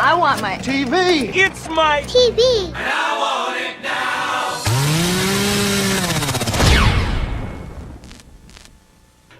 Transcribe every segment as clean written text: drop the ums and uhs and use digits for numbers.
I want my TV. It's my TV. And I want it now.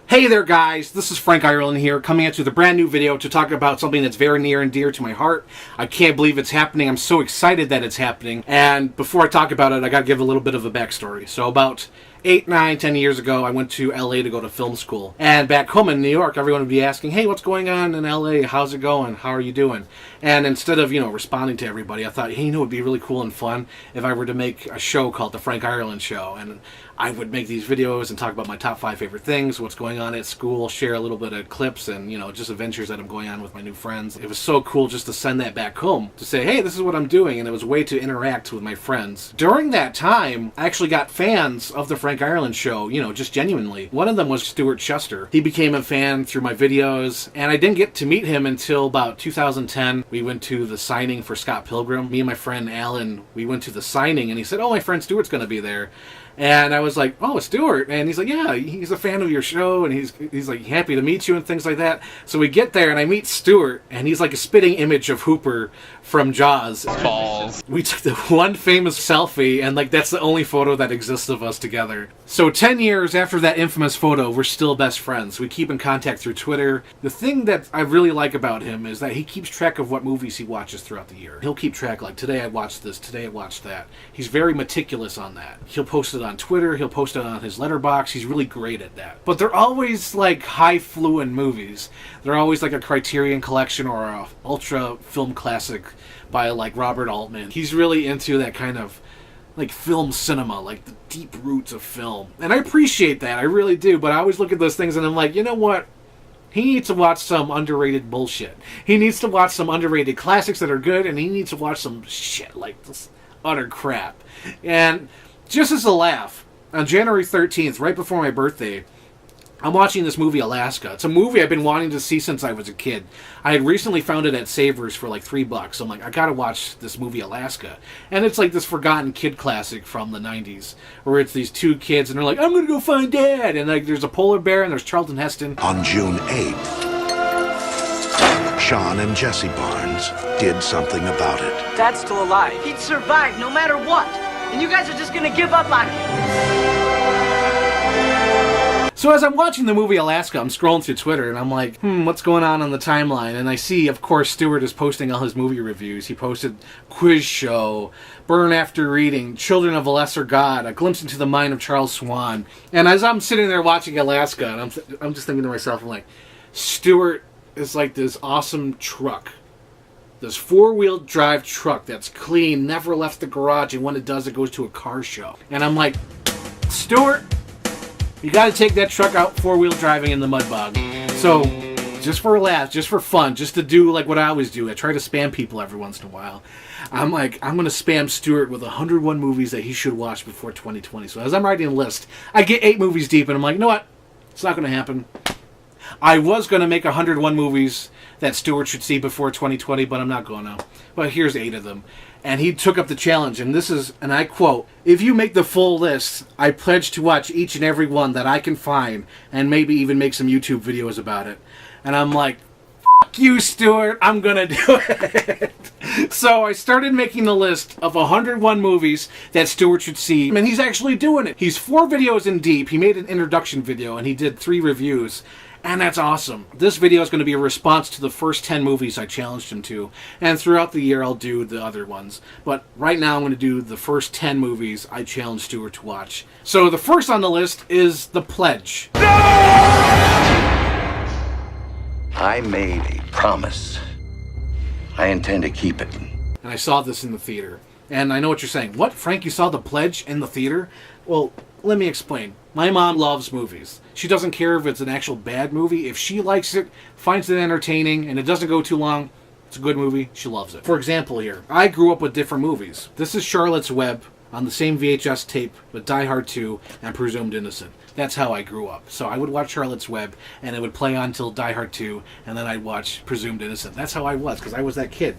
Hey there guys, this is Frank Ireland here, coming at you with a brand new video to talk about something that's very near and dear to my heart. I can't believe it's happening. I'm so excited that it's happening. And before I talk about it, I gotta give a little bit of a backstory. So about 8, 9, 10 years ago, I went to LA to go to film school. And back home in New York, everyone would be asking, hey, what's going on in LA? How's it going? How are you doing? And instead of, responding to everybody, I thought, hey, it would be really cool and fun if I were to make a show called The Frank Ireland Show. And I would make these videos and talk about my top 5 favorite things, what's going on at school, share a little bit of clips and, just adventures that I'm going on with my new friends. It was so cool just to send that back home, to say, hey, this is what I'm doing, and it was a way to interact with my friends. During that time, I actually got fans of The Frank Ireland Show, just genuinely. One of them was Stewart Schuster. He became a fan through my videos, and I didn't get to meet him until about 2010. We went to the signing for Scott Pilgrim. Me and my friend Alan, we went to the signing, and he said, oh, my friend Stewart's going to be there. And I was like, oh, Stewart. And he's like, yeah, he's a fan of your show, and he's like happy to meet you and things like that. So we get there, and I meet Stewart, and he's like a spitting image of Hooper from Jaws. Balls. We took the one famous selfie, and that's the only photo that exists of us together. So 10 years after that infamous photo, we're still best friends. We keep in contact through Twitter. The thing that I really like about him is that he keeps track of what movies he watches throughout the year. He'll keep track, like, today I watched this, today I watched that. He's very meticulous on that. He'll post it on Twitter, he'll post it on his letterbox. He's really great at that. But they're always highfalutin movies. They're always like a Criterion Collection or a ultra film classic by Robert Altman. He's really into that kind of film cinema, the deep roots of film. And I appreciate that, I really do, but I always look at those things and I'm like, you know what? He needs to watch some underrated bullshit. He needs to watch some underrated classics that are good, and he needs to watch some shit like this utter crap. And just as a laugh, on January 13th, right before my birthday, I'm watching this movie, Alaska. It's a movie I've been wanting to see since I was a kid. I had recently found it at Savers for $3. So I'm like, I gotta watch this movie, Alaska. And it's this forgotten kid classic from the 90s, where it's these two kids, and they're like, I'm gonna go find Dad! And there's a polar bear, and there's Charlton Heston. On June 8th, Sean and Jesse Barnes did something about it. Dad's still alive. He'd survive no matter what. And you guys are just gonna give up on him. So as I'm watching the movie Alaska, I'm scrolling through Twitter, and I'm like, what's going on the timeline? And I see, of course, Stewart is posting all his movie reviews. He posted Quiz Show, Burn After Reading, Children of a Lesser God, A Glimpse into the Mind of Charles Swan. And as I'm sitting there watching Alaska, and I'm just thinking to myself, I'm like, Stewart is like this awesome truck. This 4-wheel drive truck that's clean, never left the garage, and when it does, it goes to a car show. And I'm like, Stewart, you gotta take that truck out 4-wheel driving in the mud bog. So, just for a laugh, just for fun, just to do what I always do, I try to spam people every once in a while. I'm like, I'm gonna spam Stewart with 101 movies that he should watch before 2020. So as I'm writing a list, I get 8 movies deep, and I'm like, you know what? It's not gonna happen. I was going to make 101 movies that Stewart should see before 2020, but I'm not going to. But here's 8 of them. And he took up the challenge, and this is, and I quote, if you make the full list, I pledge to watch each and every one that I can find, and maybe even make some YouTube videos about it. And I'm like, fuck you, Stewart, I'm going to do it. So I started making the list of 101 movies that Stewart should see, and he's actually doing it. He's 4 videos in deep. He made an introduction video, and he did 3 reviews. And that's awesome. This video is going to be a response to the first 10 movies I challenged him to. And throughout the year, I'll do the other ones. But right now, I'm going to do the first 10 movies I challenged Stewart to watch. So the first on the list is The Pledge. I made a promise. I intend to keep it. And I saw this in the theater. And I know what you're saying. What, Frank, you saw The Pledge in the theater? Well, let me explain. My mom loves movies. She doesn't care if it's an actual bad movie. If she likes it, finds it entertaining, and it doesn't go too long, it's a good movie, she loves it. For example here, I grew up with different movies. This is Charlotte's Web on the same VHS tape with Die Hard 2 and Presumed Innocent. That's how I grew up. So I would watch Charlotte's Web, and it would play on till Die Hard 2, and then I'd watch Presumed Innocent. That's how I was, because I was that kid.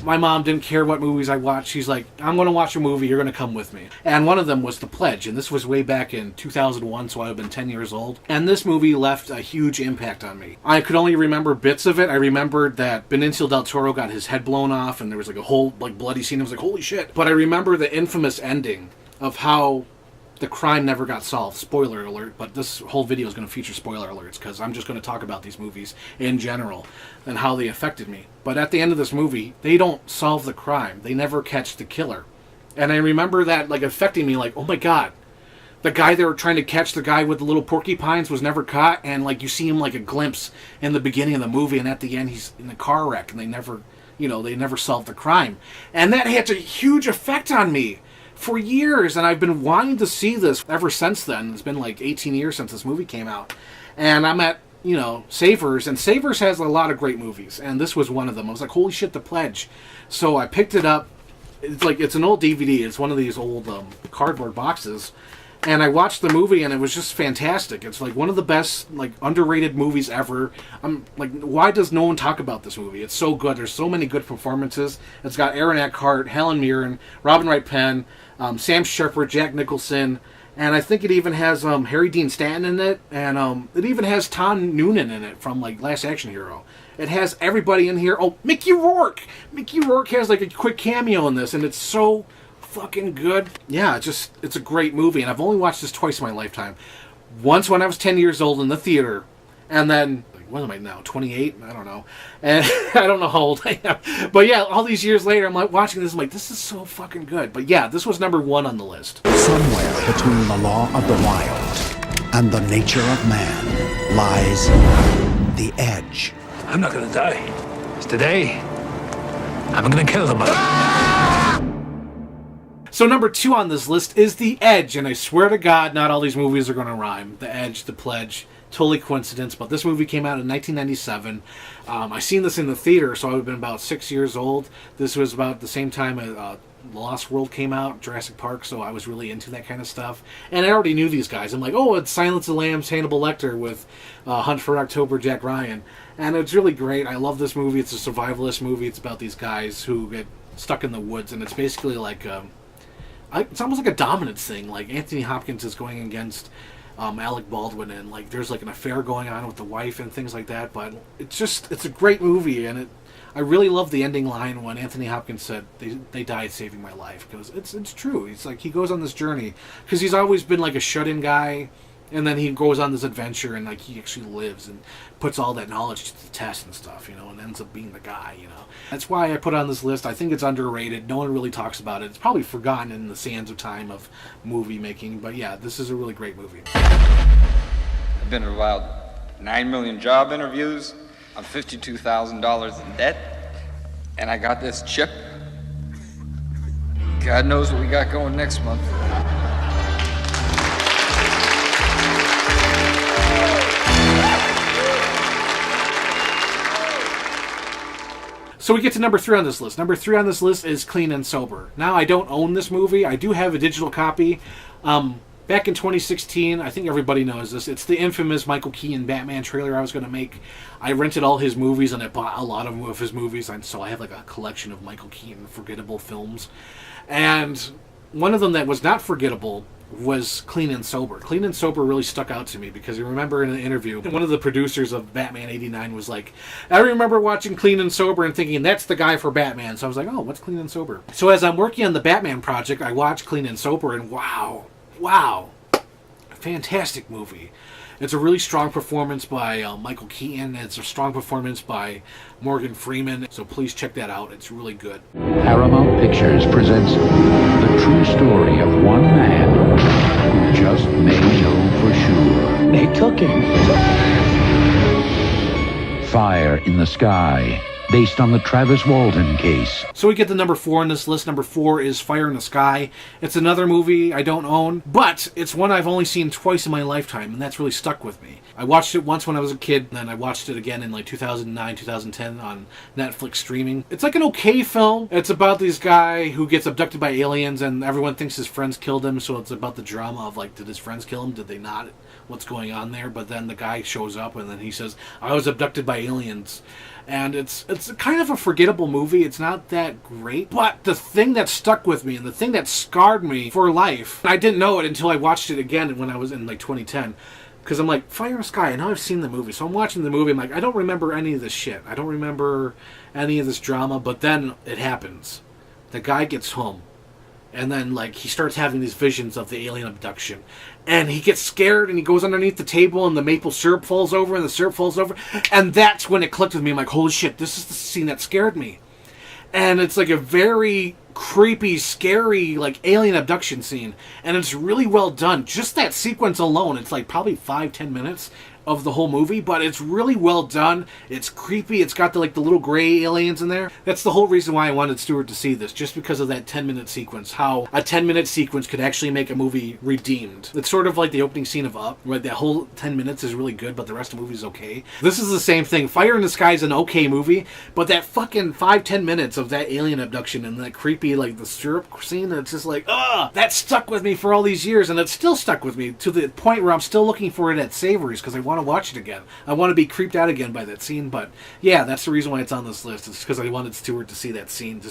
My mom didn't care what movies I watched. She's like, I'm going to watch a movie, you're going to come with me. And one of them was The Pledge, and this was way back in 2001, so I would have been 10 years old. And this movie left a huge impact on me. I could only remember bits of it. I remembered that Benicio del Toro got his head blown off, and there was like a whole like bloody scene. I was like, holy shit. But I remember the infamous ending of how the crime never got solved. Spoiler alert, but this whole video is going to feature spoiler alerts because I'm just going to talk about these movies in general and how they affected me. But at the end of this movie, they don't solve the crime. They never catch the killer. And I remember that like affecting me like, oh my god, the guy they were trying to catch, the guy with the little porcupines, was never caught. And like you see him like a glimpse in the beginning of the movie, and at the end he's in a car wreck, and they never solved the crime. And that had a huge effect on me for years, and I've been wanting to see this ever since then. It's been like 18 years since this movie came out. And I'm at, Savers, and Savers has a lot of great movies, and this was one of them. I was like, holy shit, The Pledge. So I picked it up. It's an old DVD. It's one of these old cardboard boxes. And I watched the movie, and it was just fantastic. It's like one of the best, like, underrated movies ever. I'm like, why does no one talk about this movie? It's so good. There's so many good performances. It's got Aaron Eckhart, Helen Mirren, Robin Wright Penn, Sam Shepard, Jack Nicholson, and I think it even has Harry Dean Stanton in it, and it even has Tom Noonan in it from like Last Action Hero. It has everybody in here. Oh, Mickey Rourke! Mickey Rourke has like a quick cameo in this, and it's so fucking good. Yeah, it's a great movie, and I've only watched this twice in my lifetime. Once when I was 10 years old in the theater, and then what am I now, 28? I don't know. And I don't know how old I am. But yeah, all these years later, I'm like watching this, I'm like, this is so fucking good. But yeah, this was number 1 on the list. Somewhere between the law of the wild and the nature of man lies the edge. I'm not gonna die. It's today. I'm gonna kill the mother. So number 2 on this list is The Edge, and I swear to God, not all these movies are going to rhyme. The Edge, The Pledge, totally coincidence, but this movie came out in 1997. I seen this in the theater, so I would have been about 6 years old. This was about the same time Lost World came out, Jurassic Park, so I was really into that kind of stuff. And I already knew these guys. I'm like, oh, it's Silence of the Lambs, Hannibal Lecter with Hunt for October, Jack Ryan. And it's really great. I love this movie. It's a survivalist movie. It's about these guys who get stuck in the woods, and it's basically like it's almost like a dominance thing. Like Anthony Hopkins is going against Alec Baldwin, and like there's like an affair going on with the wife and things like that. But it's a great movie, and I really love the ending line when Anthony Hopkins said they died saving my life, because it's true. It's like he goes on this journey because he's always been like a shut-in guy, and then he goes on this adventure, and like he actually lives and puts all that knowledge to the test and stuff, and ends up being the guy. That's why I put it on this list. I think it's underrated. No one really talks about it. It's probably forgotten in the sands of time of movie making, but yeah, this is a really great movie. I've been to about 9 million job interviews. I'm $52,000 in debt, and I got this chip. God knows what we got going next month. So we get to number 3 on this list. Number 3 on this list is Clean and Sober. Now, I don't own this movie. I do have a digital copy. Back in 2016, I think everybody knows this, it's the infamous Michael Keaton Batman trailer I was going to make. I rented all his movies, and I bought a lot of his movies, and so I have like a collection of Michael Keaton forgettable films. And one of them that was not forgettable was Clean and Sober. Clean and Sober really stuck out to me because I remember in an interview, one of the producers of Batman 89 was like, I remember watching Clean and Sober and thinking, that's the guy for Batman. So I was like, oh, what's Clean and Sober? So as I'm working on the Batman project, I watched Clean and Sober, and wow, fantastic movie. It's a really strong performance by Michael Keaton. It's a strong performance by Morgan Freeman. So please check that out. It's really good. Paramount Pictures presents the true story of one man who just may know for sure. They took him. Fire in the Sky. based on the Travis Walton case. So we get to number 4 on this list. Number 4 is Fire in the Sky. It's another movie I don't own, but it's one I've only seen twice in my lifetime, and that's really stuck with me. I watched it once when I was a kid, and then I watched it again in like 2009, 2010 on Netflix streaming. It's like an okay film. It's about this guy who gets abducted by aliens, and everyone thinks his friends killed him, so it's about the drama of like, did his friends kill him? Did they not? What's going on there? But then the guy shows up, and then he says, I was abducted by aliens. And it's kind of a forgettable movie. It's not that great. But the thing that stuck with me and the thing that scarred me for life, I didn't know it until I watched it again when I was in like 2010. Because I'm like, Fire in the Sky, I know I've seen the movie. So I'm watching the movie, I'm like, I don't remember any of this shit. I don't remember any of this drama. But then it happens. The guy gets home. And then, like, he starts having these visions of the alien abduction. And he gets scared, and he goes underneath the table, and the maple syrup falls over, and the syrup falls over. And that's when it clicked with me. I'm like, holy shit, this is the scene that scared me. And it's like a very creepy, scary, like, alien abduction scene. And it's really well done. Just that sequence alone, it's like probably 5-10 minutes of the whole movie, but it's really well done. It's creepy. It's got the little gray aliens in there. That's the whole reason why I wanted Stewart to see this, just because of that 10-minute sequence. How a 10-minute sequence could actually make a movie redeemed. It's sort of like the opening scene of Up, where that whole 10 minutes is really good, but the rest of the movie is okay. This is the same thing. Fire in the Sky is an okay movie, but that fucking 5-10 minutes of that alien abduction and that creepy, like, the syrup scene, it's just like, ugh! That stuck with me for all these years, and it's still stuck with me to the point where I'm still looking for it at Savory's, because I want to watch it again. I want to be creeped out again by that scene, but yeah, that's the reason why it's on this list. It's because I wanted Stewart to see that scene,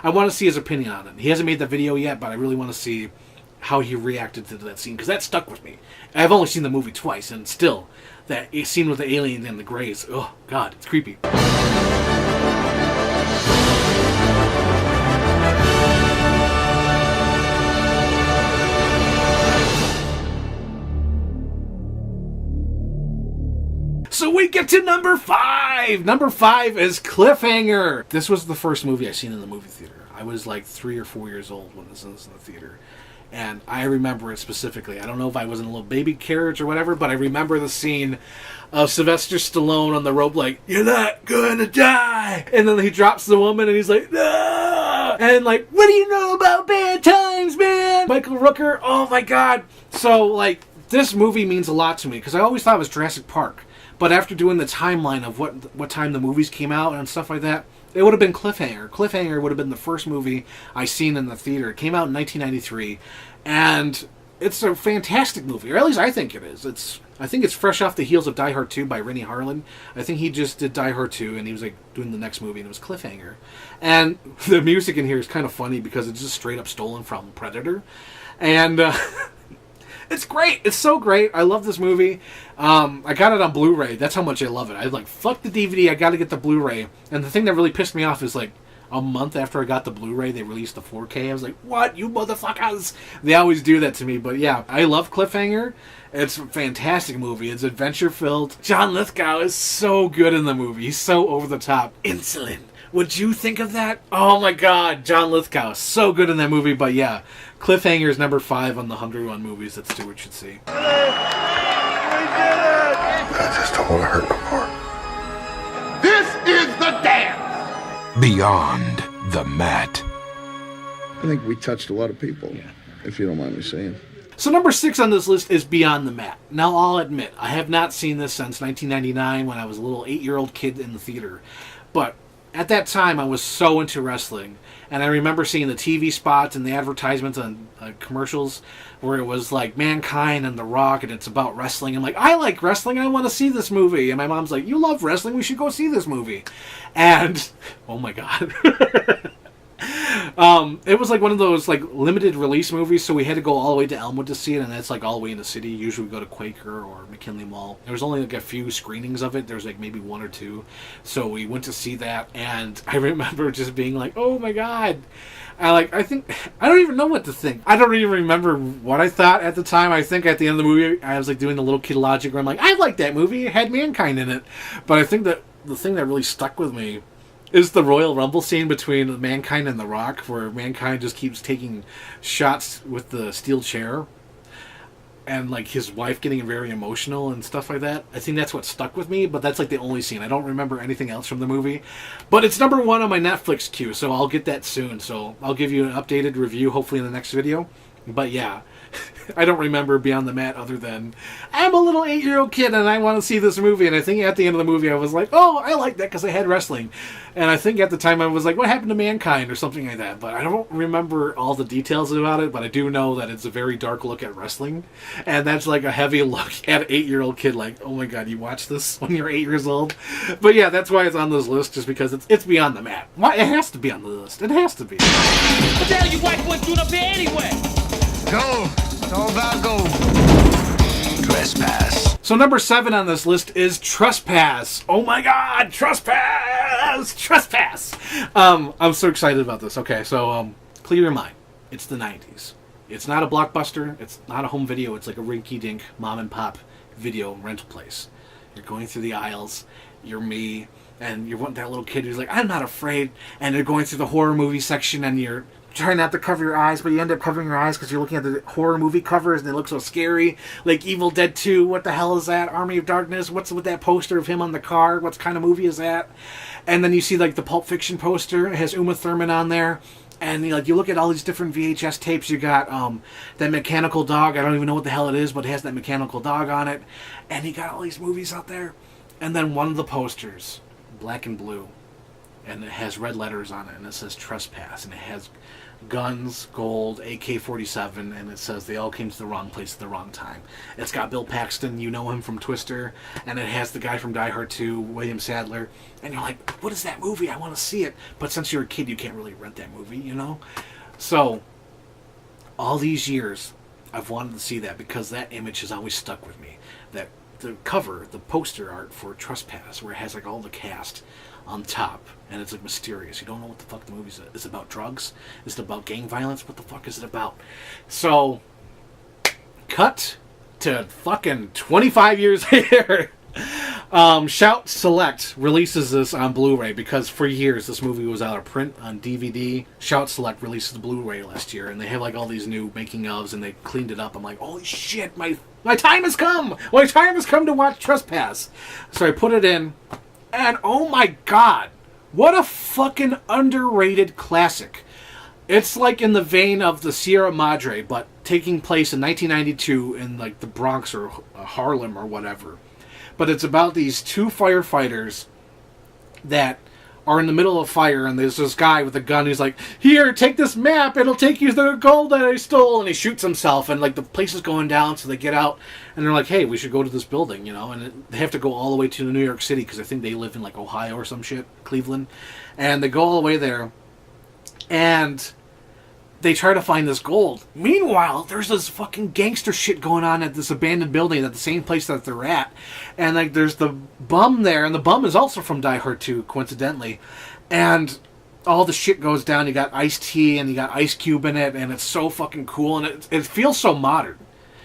I want to see his opinion on it. He hasn't made that video yet, but I really want to see how he reacted to that scene, because that stuck with me. I've only seen the movie twice, and still, that scene with the alien and the grays, oh god, it's creepy. So we get to number 5! Number 5 is Cliffhanger! This was the first movie I seen in the movie theater. I was like 3 or 4 years old when this was in the theater. And I remember it specifically. I don't know if I was in a little baby carriage or whatever, but I remember the scene of Sylvester Stallone on the rope like, you're not gonna die! And then he drops the woman and he's like, no! And like, what do you know about bad times, man? Michael Rooker, oh my god. So like, this movie means a lot to me, because I always thought it was Jurassic Park. But after doing the timeline of what time the movies came out and stuff like that, it would have been Cliffhanger. Cliffhanger would have been the first movie I seen in the theater. It came out in 1993, and it's a fantastic movie, or at least I think it is. I think it's fresh off the heels of Die Hard 2 by Rennie Harlan. I think he just did Die Hard 2, and he was like doing the next movie, and it was Cliffhanger. And the music in here is kind of funny because it's just straight up stolen from Predator, and it's great. It's so great. I love this movie. I got it on Blu-ray. That's how much I love it. I was like, fuck the DVD. I got to get the Blu-ray. And the thing that really pissed me off is like a month after I got the Blu-ray, they released the 4K. I was like, what? You motherfuckers. They always do that to me. But yeah, I love Cliffhanger. It's a fantastic movie. It's adventure-filled. John Lithgow is so good in the movie. He's so over the top. Insulin. Would you think of that? Oh my god, John Lithgow is so good in that movie. But yeah, Cliffhanger is number 5 on the 101 movies that Stewart should see. I just don't want to hurt no more. This is the dance! Beyond the mat. I think we touched a lot of people, if you don't mind me saying. So number 6 on this list is Beyond the Mat. Now, I'll admit, I have not seen this since 1999 when I was a little 8-year-old kid in the theater. But at that time, I was so into wrestling. And I remember seeing the TV spots and the advertisements and commercials where it was like Mankind and The Rock, and it's about wrestling. I'm like, I like wrestling. I want to see this movie. And my mom's like, you love wrestling. We should go see this movie. And, oh my God. It was like one of those like limited release movies, so we had to go all the way to Elmwood to see it, and that's like all the way in the city. Usually we go to Quaker or McKinley Mall. There was only like a few screenings of it. There was like maybe 1 or 2, so we went to see that, and I remember just being like, oh my god. I don't even know what to think. I don't even remember what I thought at the time. I think at the end of the movie, I was like doing the little kid logic where I'm like, I like that movie. It had Mankind in it. But I think that the thing that really stuck with me is the Royal Rumble scene between Mankind and The Rock, where Mankind just keeps taking shots with the steel chair. and like his wife getting very emotional and stuff like that. I think that's what stuck with me, but that's like the only scene. I don't remember anything else from the movie. But it's number 1 on my Netflix queue, so I'll get that soon. So I'll give you an updated review hopefully in the next video. But yeah, I don't remember Beyond the Mat other than I'm a little 8-year-old kid and I want to see this movie. And I think at the end of the movie I was like, oh, I like that because I had wrestling. And I think at the time I was like, what happened to Mankind or something like that. But I don't remember all the details about it. But I do know that it's a very dark look at wrestling. And that's like a heavy look at an 8-year-old kid like, oh my God, you watch this when you're 8 years old? But yeah, that's why it's on this list, just because it's Beyond the Mat. Why? It has to be on the list. It has to be. What the hell you white boys doing up here anyway? Go. It's all about gold. Trespass. So number 7 on this list is Trespass. Oh my God, Trespass! Trespass! I'm so excited about this. Okay, so clear your mind. It's the 90s. It's not a Blockbuster. It's not a home video. It's like a rinky-dink mom and pop video rental place. You're going through the aisles. You're me. And you're that little kid who's like, I'm not afraid. And you're going through the horror movie section and you're trying not to cover your eyes, but you end up covering your eyes because you're looking at the horror movie covers and they look so scary. Like Evil Dead 2, what the hell is that? Army of Darkness, what's with that poster of him on the car? What kind of movie is that? And then you see like the Pulp Fiction poster. It has Uma Thurman on there. And you look at all these different VHS tapes. You got that mechanical dog. I don't even know what the hell it is, but it has that mechanical dog on it. And you got all these movies out there. And then one of the posters, black and blue, and it has red letters on it, and it says Trespass, and it has guns, gold, AK-47, and it says they all came to the wrong place at the wrong time. It's got Bill Paxton, you know him from Twister, and it has the guy from Die Hard 2, William Sadler, and you're like, what is that movie? I want to see it. But since you're a kid, you can't really rent that movie, you know? So, all these years, I've wanted to see that because that image has always stuck with me. That the cover, the poster art for Trespass, where it has like all the cast on top, and it's like mysterious. You don't know what the fuck the movie is. Is it about drugs? Is it about gang violence? What the fuck is it about? So, cut to fucking 25 years later. Shout Select releases this on Blu-ray because for years this movie was out of print on DVD. Shout Select released the Blu-ray last year, and they have like all these new making ofs, and they cleaned it up. I'm like, holy shit, my time has come! My time has come to watch Trespass. So I put it in, and oh my God, what a fucking underrated classic. It's like in the vein of the Sierra Madre, but taking place in 1992 in like the Bronx or Harlem or whatever. But it's about these two firefighters that are in the middle of a fire, and there's this guy with a gun who's like, here, take this map, it'll take you to the gold that I stole, and he shoots himself, and like the place is going down, so they get out, and they're like, hey, we should go to this building, you know, and they have to go all the way to New York City, because I think they live in like Ohio or some shit, Cleveland, and they go all the way there, and they try to find this gold. Meanwhile, there's this fucking gangster shit going on at this abandoned building at the same place that they're at. And like there's the bum there, and the bum is also from Die Hard 2, coincidentally. And all the shit goes down. You got Ice-T and you got Ice Cube in it, and it's so fucking cool, and it feels so modern.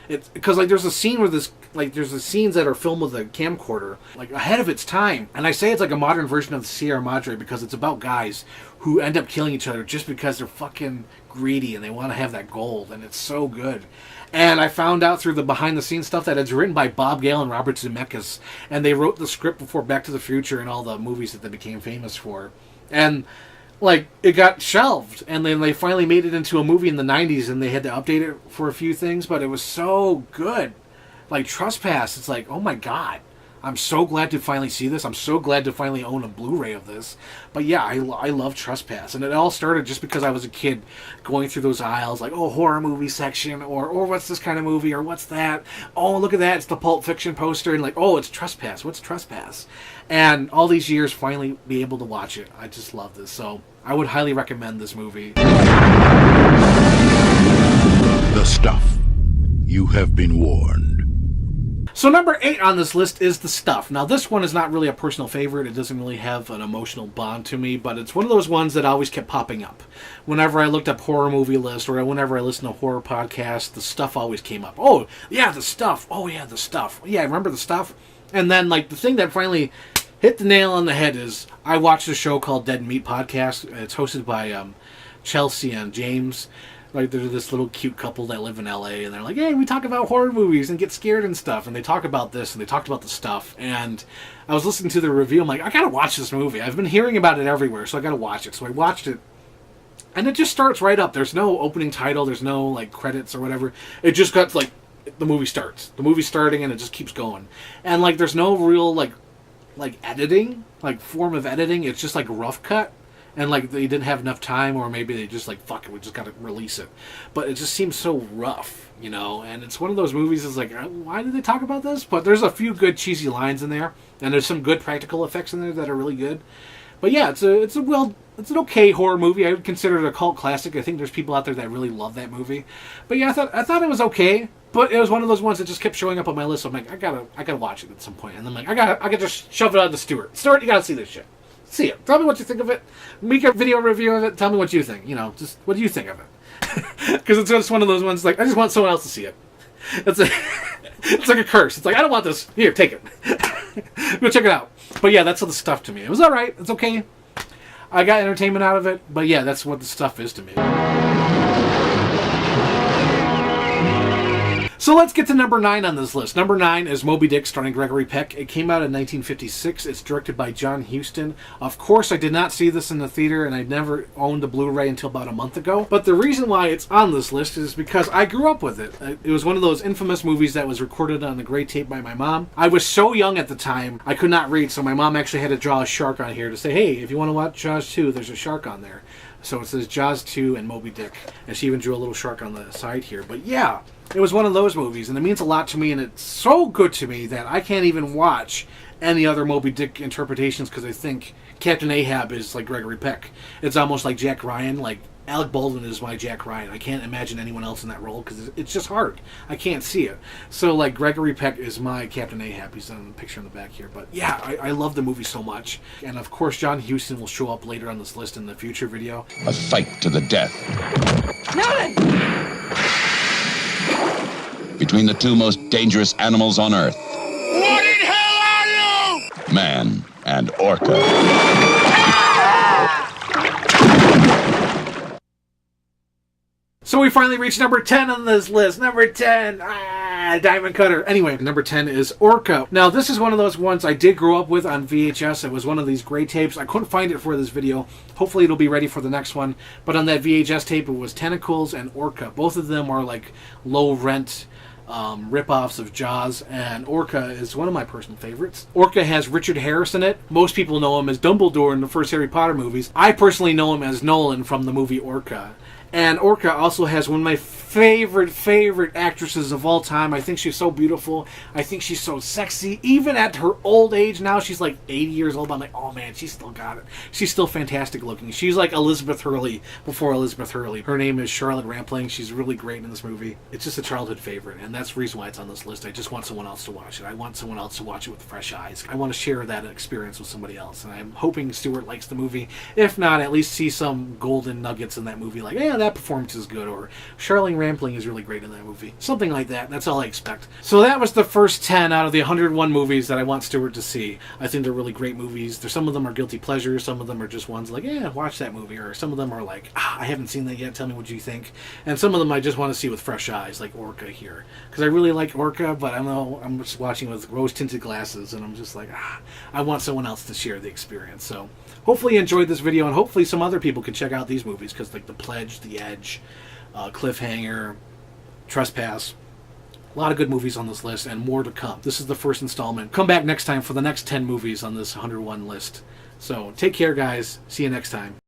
Because like there's a scene where there's the scenes that are filmed with a camcorder, like ahead of its time. And I say it's like a modern version of the Sierra Madre because it's about guys who end up killing each other just because they're fucking greedy and they want to have that gold, and it's so good. And I found out through the behind the scenes stuff that it's written by Bob Gale and Robert Zemeckis, and they wrote the script before Back to the Future and all the movies that they became famous for. And like it got shelved, and then they finally made it into a movie in the 90s, and they had to update it for a few things, but it was so good. Like Trespass, it's like, oh my God, I'm so glad to finally see this. I'm so glad to finally own a Blu-ray of this. But yeah, I love Trespass, and it all started just because I was a kid going through those aisles, like, oh, horror movie section, or what's this kind of movie, or what's that? Oh, look at that, it's the Pulp Fiction poster, and like, oh, it's Trespass. What's Trespass? And all these years, finally be able to watch it. I just love this. So I would highly recommend this movie. The Stuff. You have been warned. So number 8 on this list is The Stuff. Now this one is not really a personal favorite. It doesn't really have an emotional bond to me, but it's one of those ones that always kept popping up. Whenever I looked up horror movie list, or whenever I listened to horror podcasts, The Stuff always came up. Oh, yeah, The Stuff. Oh, yeah, The Stuff. Yeah, I remember The Stuff. And then like the thing that finally hit the nail on the head is I watched a show called Dead Meat Podcast. It's hosted by Chelsea and James. Like, they're this little cute couple that live in LA, and they're like, hey, we talk about horror movies and get scared and stuff, and they talk about this, and they talked about the stuff, and I was listening to the review, I'm like, I gotta watch this movie. I've been hearing about it everywhere, so I gotta watch it. So I watched it, and it just starts right up. There's no opening title, there's no, like, credits or whatever. It just got, like, the movie starts. The movie's starting, and it just keeps going. And, like, there's no real, like editing, like, form of editing. It's just, like, rough cut. And, like, they didn't have enough time, or maybe they just, like, fuck it, we just gotta release it. But it just seems so rough, you know? And it's one of those movies that's like, why did they talk about this? But there's a few good cheesy lines in there, and there's some good practical effects in there that are really good. But yeah, it's an okay horror movie. I would consider it a cult classic. I think there's people out there that really love that movie. But yeah, I thought it was okay. But it was one of those ones that just kept showing up on my list. So I'm like, I gotta watch it at some point. And I'm like, I gotta just shove it on to Stewart. Stewart, you gotta see this shit. See it. Tell me what you think of it. Make a video review of it. Tell me what you think. You know, just what do you think of it? Because it's just one of those ones like, I just want someone else to see it. It's like a curse. It's like, I don't want this. Here, take it. Go check it out. But yeah, that's all the stuff to me. It was alright. It's okay. I got entertainment out of it. But yeah, that's what the stuff is to me. So let's get to number 9 on this list. Number 9 is Moby Dick, starring Gregory Peck. It came out in 1956. It's directed by John Huston. Of course, I did not see this in the theater, and I never owned a Blu-ray until about a month ago. But the reason why it's on this list is because I grew up with it. It was one of those infamous movies that was recorded on the gray tape by my mom. I was so young at the time, I could not read, so my mom actually had to draw a shark on here to say, hey, if you want to watch Jaws 2, there's a shark on there. So it says Jaws 2 and Moby Dick. And she even drew a little shark on the side here. But yeah, it was one of those movies, and it means a lot to me, and it's so good to me that I can't even watch any other Moby Dick interpretations because I think Captain Ahab is like Gregory Peck. It's almost like Jack Ryan. Like, Alec Baldwin is my Jack Ryan. I can't imagine anyone else in that role because it's just hard. I can't see it. So, like, Gregory Peck is my Captain Ahab. He's on the picture in the back here. But yeah, I love the movie so much. And of course, John Huston will show up later on this list in the future video. A fight to the death. Nolan! Between the two most dangerous animals on Earth. What in hell are you? Man and Orca. So we finally reached number 10 on this list. Number 10. Diamond Cutter. Anyway, number 10 is Orca. Now, this is one of those ones I did grow up with on VHS. It was one of these gray tapes. I couldn't find it for this video. Hopefully it'll be ready for the next one. But on that VHS tape, it was Tentacles and Orca. Both of them are like low-rent rip-offs of Jaws, and Orca is one of my personal favorites. Orca has Richard Harris in it. Most people know him as Dumbledore in the first Harry Potter movies. I personally know him as Nolan from the movie Orca. And Orca also has one of my favorite actresses of all time. I think she's so beautiful. I think she's so sexy. Even at her old age now, she's like 80 years old. But I'm like, oh man, she's still got it. She's still fantastic looking. She's like Elizabeth Hurley before Elizabeth Hurley. Her name is Charlotte Rampling. She's really great in this movie. It's just a childhood favorite, and that's the reason why it's on this list. I just want someone else to watch it. I want someone else to watch it with fresh eyes. I want to share that experience with somebody else, and I'm hoping Stewart likes the movie. If not, at least see some golden nuggets in that movie, like, yeah, that performance is good, or Charlotte Rampling is really great in that movie. Something like that. That's all I expect. So that was the first 10 out of the 101 movies that I want Stewart to see. I think they're really great movies. Some of them are guilty pleasures. Some of them are just ones like, yeah, watch that movie. Or some of them are like, I haven't seen that yet. Tell me what you think. And some of them I just want to see with fresh eyes, like Orca here. Because I really like Orca, but I know I'm just watching with rose-tinted glasses, and I'm just like, I want someone else to share the experience. So hopefully you enjoyed this video, and hopefully some other people can check out these movies, because like The Pledge, The Edge, Cliffhanger, Trespass, a lot of good movies on this list, and more to come. This is the first installment. Come back next time for the next 10 movies on this 101 list. So take care, guys. See you next time.